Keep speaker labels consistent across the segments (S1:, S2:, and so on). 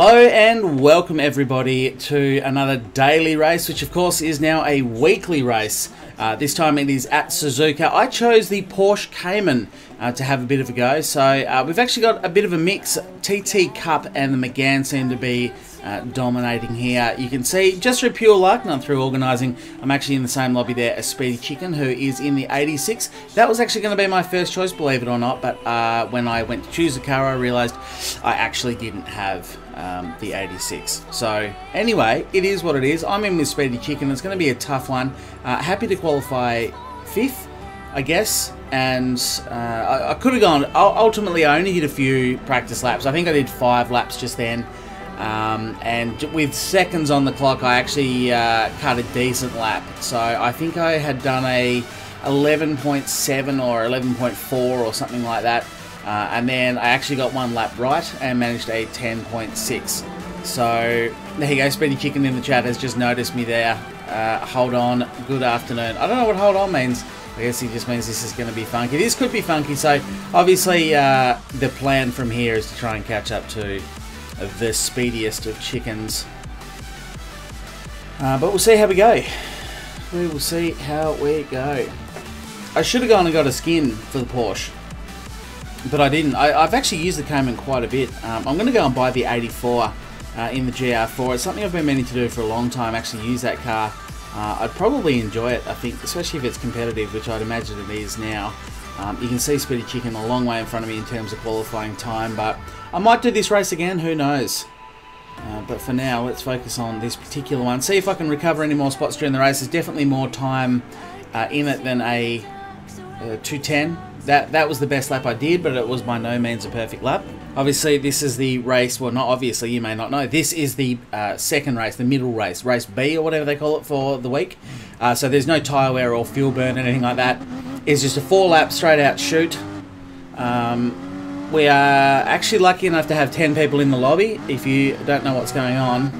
S1: Hello and welcome everybody to another daily race, which of course is now a weekly race. This time it is at Suzuka. I chose the Porsche Cayman to have a bit of a go. So we've actually got a bit of a mix. TT Cup and the McGann seem to be dominating here. You can see just through pure luck, not through organising, I'm actually in the same lobby there as Speedy Chicken, who is in the 86. That was actually going to be my first choice, believe it or not, but when I went to choose a car I realised I actually didn't have the 86. So anyway, it is what it is. I'm in with Speedy Chicken. It's going to be a tough one. Happy to qualify 5th, I guess, and I could have gone. Ultimately, I only did a few practice laps. I think I did 5 laps just then, and with seconds on the clock, I actually cut a decent lap. So I think I had done a 11.7 or 11.4 or something like that. And then I actually got one lap right and managed a 10.6. So there you go. Speedy Chicken in the chat has just noticed me there. Hold on. Good afternoon. I don't know what hold on means. I guess he just means this is going to be funky. This could be funky. So obviously the plan from here is to try and catch up to the speediest of chickens. But we'll see how we go. We will see how we go. I should have gone and got a skin for the Porsche, but I didn't. I've actually used the Cayman quite a bit. I'm going to go and buy the 84 in the GR4. It's something I've been meaning to do for a long time, actually use that car. I'd probably enjoy it, I think, especially if it's competitive, which I'd imagine it is now. You can see Speedy Chicken a long way in front of me in terms of qualifying time, but I might do this race again, who knows. But for now, let's focus on this particular one. See if I can recover any more spots during the race. There's definitely more time in it than a 210. That was the best lap I did, but it was by no means a perfect lap. Obviously, this is the race, well, not obviously, you may not know, this is the second race, the middle race, race B or whatever they call it for the week. So there's no tyre wear or fuel burn, anything like that. It's just a 4-lap straight out shoot. We are actually lucky enough to have 10 people in the lobby, if you don't know what's going on.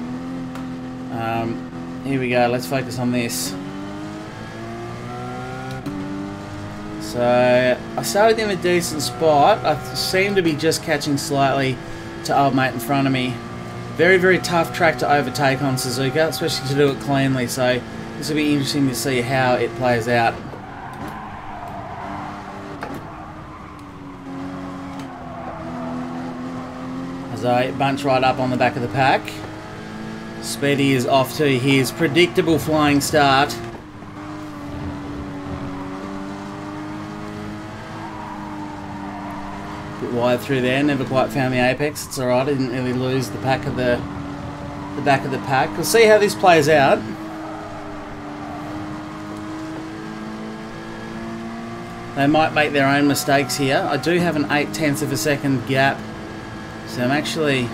S1: Here we go, let's focus on this. So I started in a decent spot. I seem to be just catching slightly to old mate in front of me. Very, very tough track to overtake on Suzuka, especially to do it cleanly. So this will be interesting to see how it plays out. As I bunch right up on the back of the pack. Speedy is off to his predictable flying start. Wide through there, never quite found the apex. It's alright, I didn't really lose the back of the pack. We'll see how this plays out. They might make their own mistakes here. I do have an 0.8 of a second gap, so I'm actually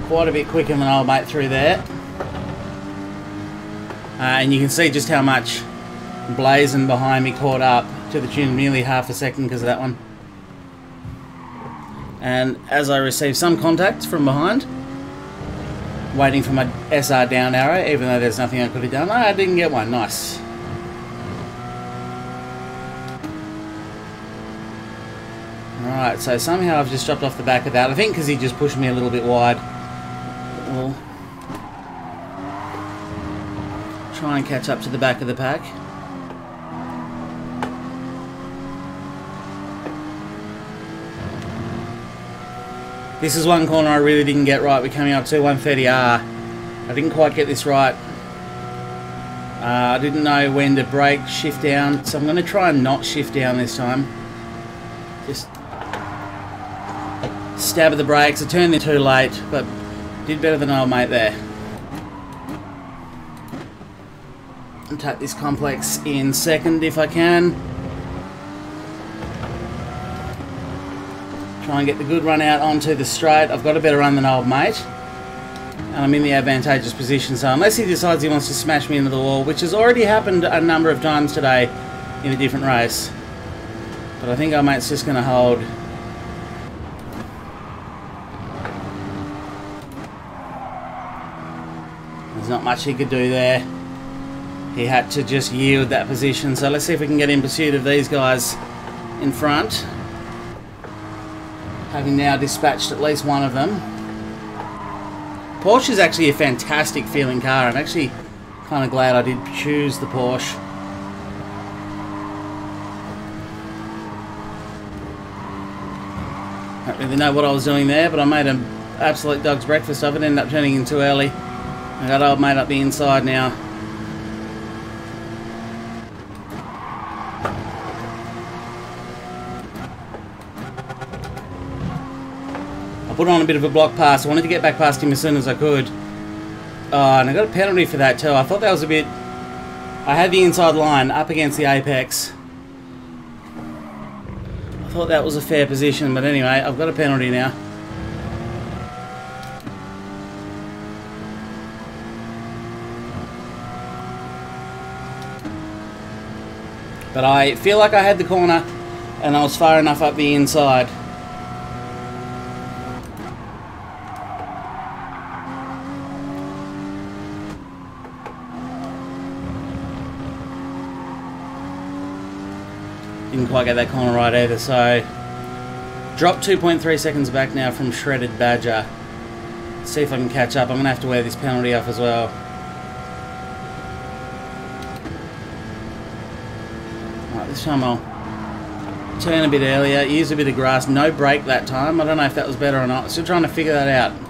S1: quite a bit quicker than old mate through there. And you can see just how much Blazing behind me caught up to the tune of nearly half a second because of that one. And as I received some contact from behind, waiting for my SR down arrow, even though there's nothing I could have done. I didn't get one. Nice. Alright, so somehow I've just dropped off the back of that. I think because he just pushed me a little bit wide. Well, try and catch up to the back of the pack. This is one corner I really didn't get right. We're coming up to 130R. I didn't quite get this right. I didn't know when to brake, shift down, so I'm going to try and not shift down this time. Just stab at the brakes. I turned in too late, but did better than old mate there. And take this complex in second if I can. Try and get the good run out onto the straight. I've got a better run than old mate. And I'm in the advantageous position, so unless he decides he wants to smash me into the wall, which has already happened a number of times today in a different race. But I think old mate's just going to hold. There's not much he could do there. he had to just yield that position. So let's see if we can get in pursuit of these guys in front, having now dispatched at least one of them. Porsche is actually a fantastic feeling car. I'm actually kind of glad I did choose the Porsche. I don't really know what I was doing there, but I made an absolute dog's breakfast of it. Ended up turning in too early. I got old mate up the inside now. I put on a bit of a block pass. I wanted to get back past him as soon as I could. Oh, and I got a penalty for that too. I thought that was a bit... I had the inside line up against the apex. I thought that was a fair position, but anyway, I've got a penalty now. But I feel like I had the corner and I was far enough up the inside. Didn't quite get that corner right either, so dropped 2.3 seconds back now from Shredded Badger. Let's see if I can catch up. I'm going to have to wear this penalty off as well. Right, this time I'll turn a bit earlier, use a bit of grass, no brake that time. I don't know if that was better or not. Still trying to figure that out.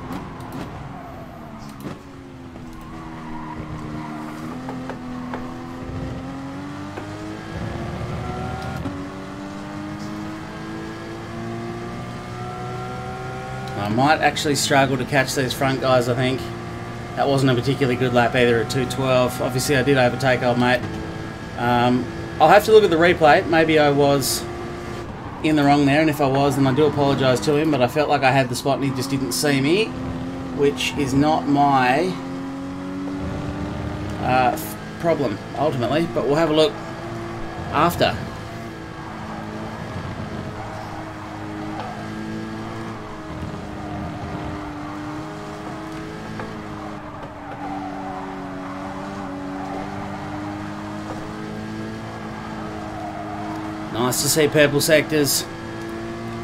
S1: I might actually struggle to catch these front guys, I think. That wasn't a particularly good lap either at 2:12. Obviously I did overtake old mate. I'll have to look at the replay. Maybe I was in the wrong there, and if I was, then I do apologise to him, but I felt like I had the spot and he just didn't see me, which is not my problem, ultimately, but we'll have a look after. Nice to see purple sectors.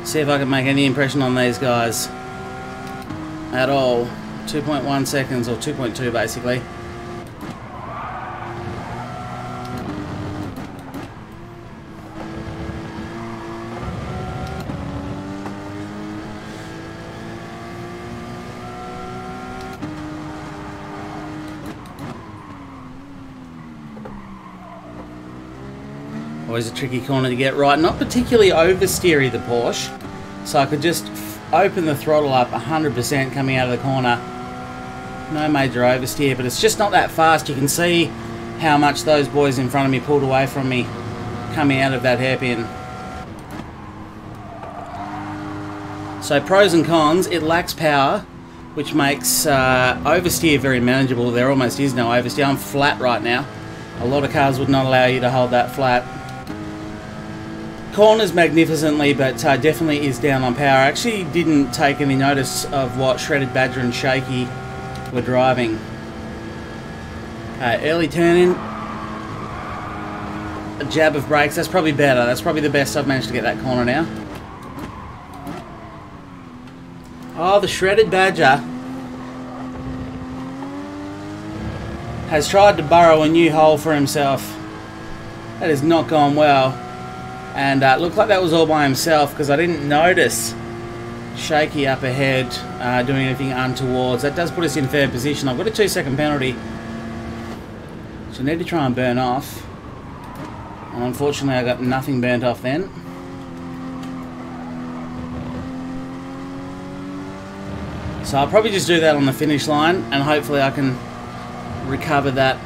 S1: See if I can make any impression on these guys at all. 2.1 seconds, or 2.2 basically. Always a tricky corner to get right. Not particularly oversteery, the Porsche. So I could just open the throttle up 100% coming out of the corner. No major oversteer, but it's just not that fast. You can see how much those boys in front of me pulled away from me coming out of that hairpin. So pros and cons, it lacks power, which makes oversteer very manageable. There almost is no oversteer. I'm flat right now. A lot of cars would not allow you to hold that flat. Corners magnificently, but definitely is down on power. I actually didn't take any notice of what Shredded Badger and Shaky were driving. Early turn-in. A jab of brakes. That's probably better. That's probably the best I've managed to get that corner now. Oh, the Shredded Badger has tried to burrow a new hole for himself. That has not gone well. And it looked like that was all by himself, because I didn't notice Shaky up ahead doing anything untowards. That does put us in fair position. I've got a 2-second penalty, which I need to try and burn off. And unfortunately I got nothing burnt off then. So I'll probably just do that on the finish line, and hopefully I can recover that.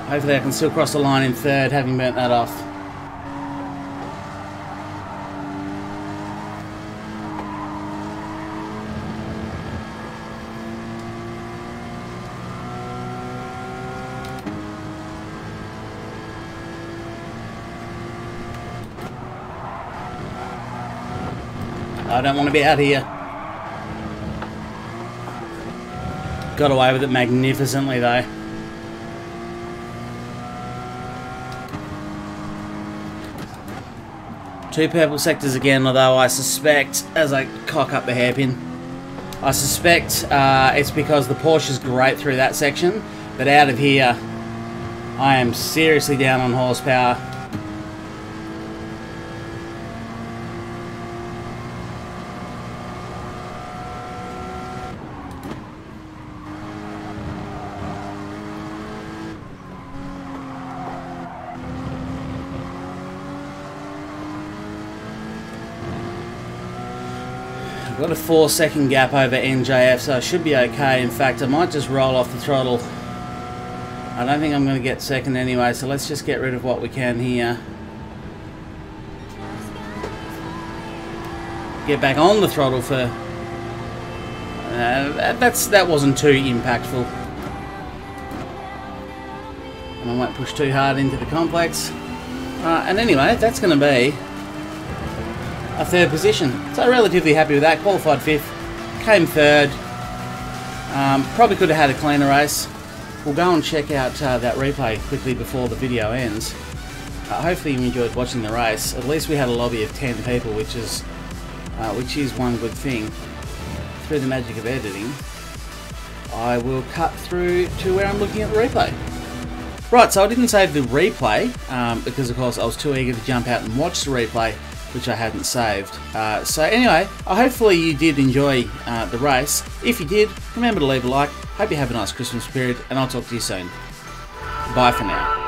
S1: Hopefully I can still cross the line in third, having burnt that off. I don't want to be out here. Got away with it magnificently though. Two purple sectors again, although I suspect, as I cock up the hairpin, I suspect it's because the Porsche is great through that section, but out of here I am seriously down on horsepower. I've got a 4-second gap over NJF, so I should be okay. In fact, I might just roll off the throttle. I don't think I'm going to get second anyway, so let's just get rid of what we can here. Get back on the throttle for... that wasn't too impactful. And I won't push too hard into the complex. And anyway, that's going to be a third position. So relatively happy with that. Qualified 5th, came 3rd. Probably could have had a cleaner race. We'll go and check out that replay quickly before the video ends. Hopefully you enjoyed watching the race. At least we had a lobby of 10 people, which is one good thing. Through the magic of editing, I will cut through to where I'm looking at the replay. Right, so I didn't save the replay because of course I was too eager to jump out and watch the replay, which I hadn't saved. So anyway, hopefully you did enjoy the race. If you did, remember to leave a like. Hope you have a nice Christmas period, and I'll talk to you soon. Bye for now.